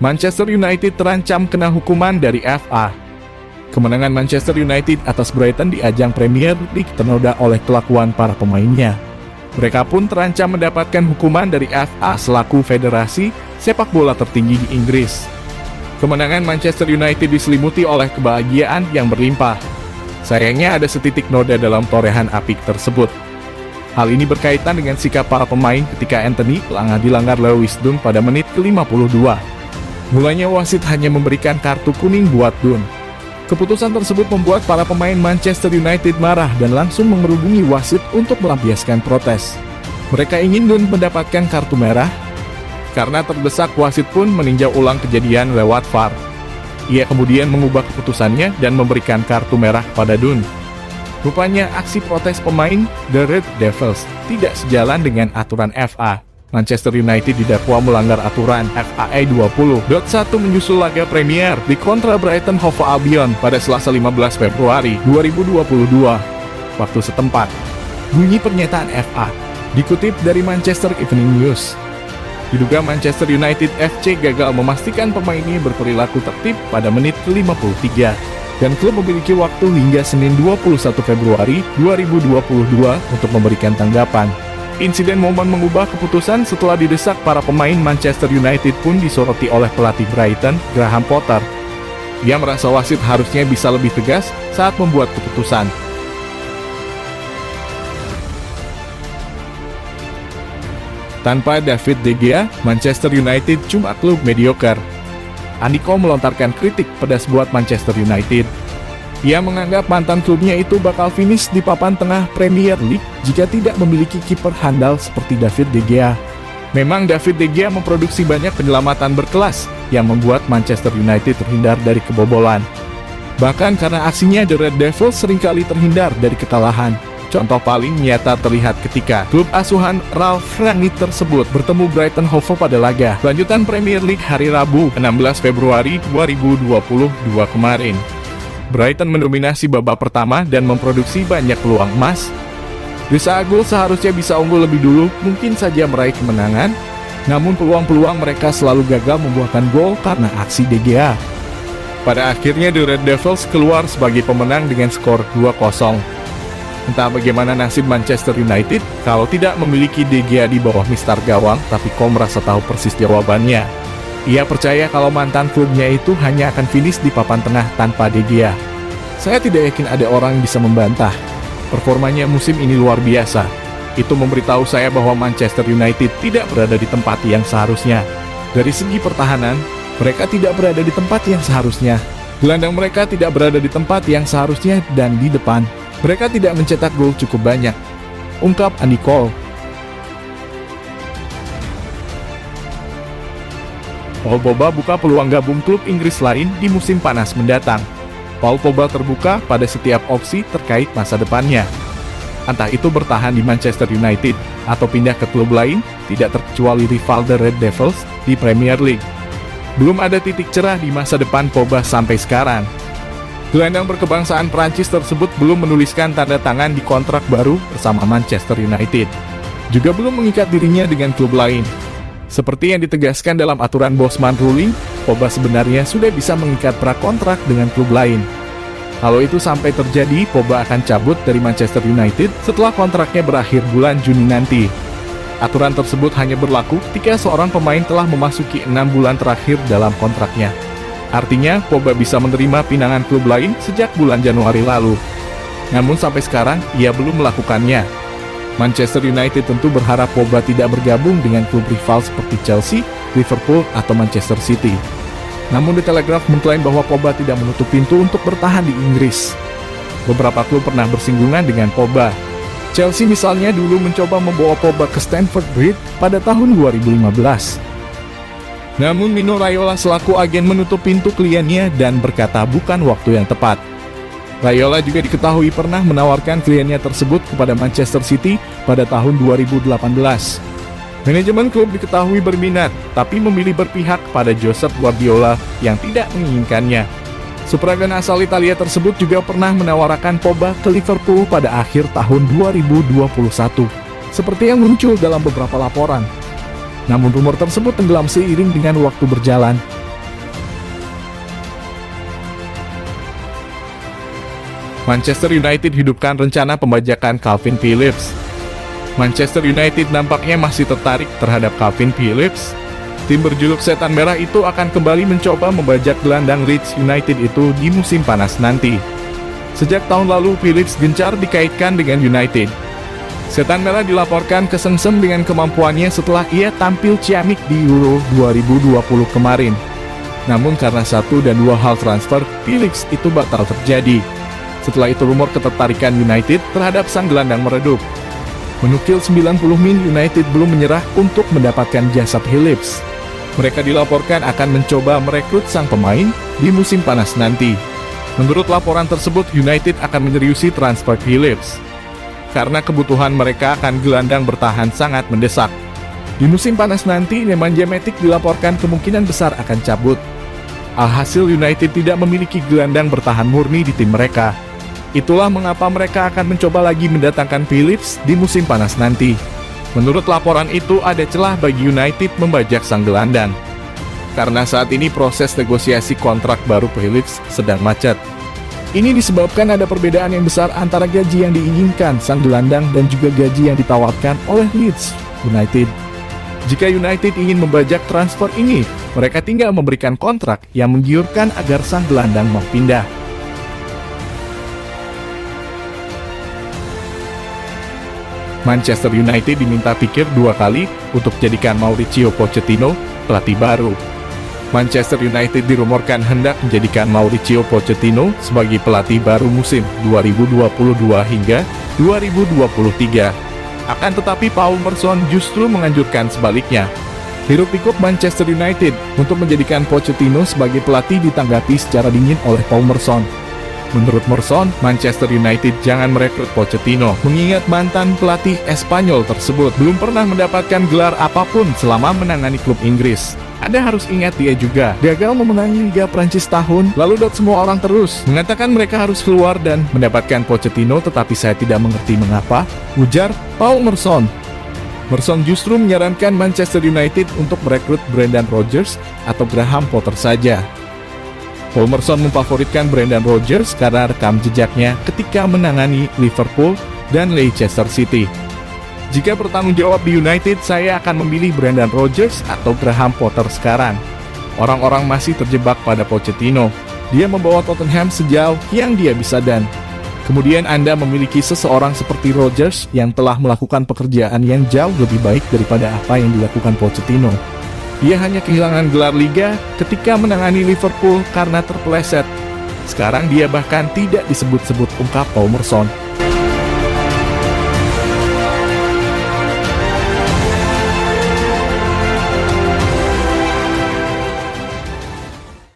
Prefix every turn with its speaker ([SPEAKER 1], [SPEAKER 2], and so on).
[SPEAKER 1] Manchester United terancam kena hukuman dari FA. Kemenangan Manchester United atas Brighton di ajang Premier League ternoda oleh kelakuan para pemainnya. Mereka pun terancam mendapatkan hukuman dari FA selaku federasi sepak bola tertinggi di Inggris. Kemenangan Manchester United diselimuti oleh kebahagiaan yang berlimpah. Sayangnya ada setitik noda dalam torehan apik tersebut. Hal ini berkaitan dengan sikap para pemain ketika Anthony dilanggar Lewis Dunk pada menit ke-52. Mulanya wasit hanya memberikan kartu kuning buat Dunk. Keputusan tersebut membuat para pemain Manchester United marah dan langsung mengerubungi wasit untuk melampiaskan protes. Mereka ingin Dunk mendapatkan kartu merah. Karena terdesak, wasit pun meninjau ulang kejadian lewat VAR. Ia kemudian mengubah keputusannya dan memberikan kartu merah pada Dunk. Rupanya aksi protes pemain The Red Devils tidak sejalan dengan aturan FA. Manchester United didakwa melanggar aturan FA 20.1 menyusul laga Premier di kontra Brighton Hove Albion pada Selasa 15 Februari 2022 waktu setempat. Bunyi pernyataan FA dikutip dari Manchester Evening News. Diduga Manchester United FC gagal memastikan pemainnya berperilaku tertib pada menit ke-53 dan klub memiliki waktu hingga Senin 21 Februari 2022 untuk memberikan tanggapan. Insiden momen mengubah keputusan setelah didesak para pemain Manchester United pun disoroti oleh pelatih Brighton, Graham Potter. Ia merasa wasit harusnya bisa lebih tegas saat membuat keputusan. Tanpa David De Gea, Manchester United cuma klub mediocre. Andy Cole melontarkan kritik pedas buat Manchester United. Ia menganggap mantan klubnya itu bakal finish di papan tengah Premier League jika tidak memiliki kiper handal seperti David De Gea. Memang David De Gea memproduksi banyak penyelamatan berkelas yang membuat Manchester United terhindar dari kebobolan. Bahkan karena aksinya The Red Devils seringkali terhindar dari kekalahan. Contoh paling nyata terlihat ketika klub asuhan Ralf Rangnick tersebut bertemu Brighton Hove pada laga lanjutan Premier League hari Rabu 16 Februari 2022 kemarin. Brighton mendominasi babak pertama dan memproduksi banyak peluang emas. Desa Agul seharusnya bisa unggul lebih dulu, mungkin saja meraih kemenangan. Namun peluang-peluang mereka selalu gagal membuahkan gol karena aksi De Gea. Pada akhirnya The Red Devils keluar sebagai pemenang dengan skor 2-0. Entah bagaimana nasib Manchester United kalau tidak memiliki De Gea di bawah mistar gawang, tapi Cole merasa tahu persis jawabannya. Ia percaya kalau mantan klubnya itu hanya akan finish di papan tengah tanpa De Gea. Saya tidak yakin ada orang yang bisa membantah. Performanya musim ini luar biasa. Itu memberitahu saya bahwa Manchester United tidak berada di tempat yang seharusnya. Dari segi pertahanan, mereka tidak berada di tempat yang seharusnya. Gelandang mereka tidak berada di tempat yang seharusnya dan di depan mereka tidak mencetak gol cukup banyak, ungkap Andy Cole. Paul Pogba buka peluang gabung klub Inggris lain di musim panas mendatang. Paul Pogba terbuka pada setiap opsi terkait masa depannya. Entah itu bertahan di Manchester United atau pindah ke klub lain, tidak terkecuali rival The Red Devils di Premier League. Belum ada titik cerah di masa depan Pogba sampai sekarang. Gelandang berkebangsaan Prancis tersebut belum menuliskan tanda tangan di kontrak baru bersama Manchester United. Juga belum mengikat dirinya dengan klub lain. Seperti yang ditegaskan dalam aturan Bosman Ruling, Pogba sebenarnya sudah bisa mengikat prakontrak dengan klub lain. Kalau itu sampai terjadi, Pogba akan cabut dari Manchester United setelah kontraknya berakhir bulan Juni nanti. Aturan tersebut hanya berlaku ketika seorang pemain telah memasuki 6 bulan terakhir dalam kontraknya. Artinya, Pogba bisa menerima pinangan klub lain sejak bulan Januari lalu. Namun sampai sekarang, ia belum melakukannya. Manchester United tentu berharap Pogba tidak bergabung dengan klub rival seperti Chelsea, Liverpool, atau Manchester City. Namun The Telegraph mengklaim bahwa Pogba tidak menutup pintu untuk bertahan di Inggris. Beberapa klub pernah bersinggungan dengan Pogba. Chelsea misalnya dulu mencoba membawa Pogba ke Stamford Bridge pada tahun 2015. Namun Mino Raiola selaku agen menutup pintu kliennya dan berkata bukan waktu yang tepat. Raiola juga diketahui pernah menawarkan kliennya tersebut kepada Manchester City pada tahun 2018. Manajemen klub diketahui berminat, tapi memilih berpihak pada Josep Guardiola yang tidak menginginkannya. Superagen asal Italia tersebut juga pernah menawarkan Pogba ke Liverpool pada akhir tahun 2021, seperti yang muncul dalam beberapa laporan. Namun rumor tersebut tenggelam seiring dengan waktu berjalan. Manchester United hidupkan rencana pembajakan Calvin Phillips. Manchester United nampaknya masih tertarik terhadap Calvin Phillips. Tim berjuluk Setan Merah itu akan kembali mencoba membajak gelandang Leeds United itu di musim panas nanti. Sejak tahun lalu Phillips gencar dikaitkan dengan United. Setan Merah dilaporkan kesengsem dengan kemampuannya setelah ia tampil ciamik di Euro 2020 kemarin. Namun karena satu dan dua hal transfer, Phillips itu batal terjadi. Setelah itu rumor ketertarikan United terhadap sang gelandang meredup. Menukil 90 min, United belum menyerah untuk mendapatkan jasa Phillips. Mereka dilaporkan akan mencoba merekrut sang pemain di musim panas nanti. Menurut laporan tersebut, United akan menyeriusi transfer Phillips karena kebutuhan mereka akan gelandang bertahan sangat mendesak. Di musim panas nanti, Nemanja Matic dilaporkan kemungkinan besar akan cabut. Alhasil United tidak memiliki gelandang bertahan murni di tim mereka. Itulah mengapa mereka akan mencoba lagi mendatangkan Phillips di musim panas nanti. Menurut laporan itu, ada celah bagi United membajak sang gelandang. Karena saat ini proses negosiasi kontrak baru Phillips sedang macet. Ini disebabkan ada perbedaan yang besar antara gaji yang diinginkan sang gelandang dan juga gaji yang ditawarkan oleh Leeds United. Jika United ingin membajak transfer ini, mereka tinggal memberikan kontrak yang menggiurkan agar sang gelandang mau pindah. Manchester United diminta pikir dua kali untuk jadikan Mauricio Pochettino pelatih baru. Manchester United dirumorkan hendak menjadikan Mauricio Pochettino sebagai pelatih baru musim 2022 hingga 2023. Akan tetapi Paul Merson justru menganjurkan sebaliknya. Hiruk-pikuk Manchester United untuk menjadikan Pochettino sebagai pelatih ditanggapi secara dingin oleh Paul Merson. Menurut Merson, Manchester United jangan merekrut Pochettino, mengingat mantan pelatih Espanyol tersebut belum pernah mendapatkan gelar apapun selama menangani klub Inggris. Anda harus ingat dia juga gagal memenangi Liga Prancis tahun lalu. Semua orang terus mengatakan mereka harus keluar dan mendapatkan Pochettino, tetapi saya tidak mengerti mengapa, ujar Paul Merson. Merson justru menyarankan Manchester United untuk merekrut Brendan Rodgers atau Graham Potter saja. Paul Merson memfavoritkan Brendan Rodgers karena rekam jejaknya ketika menangani Liverpool dan Leicester City. Jika bertanggung jawab di United, saya akan memilih Brendan Rodgers atau Graham Potter sekarang. Orang-orang masih terjebak pada Pochettino. Dia membawa Tottenham sejauh yang dia bisa dan kemudian Anda memiliki seseorang seperti Rodgers yang telah melakukan pekerjaan yang jauh lebih baik daripada apa yang dilakukan Pochettino. Dia hanya kehilangan gelar Liga ketika menangani Liverpool karena terpeleset. Sekarang dia bahkan tidak disebut-sebut, ungkap Paul Merson.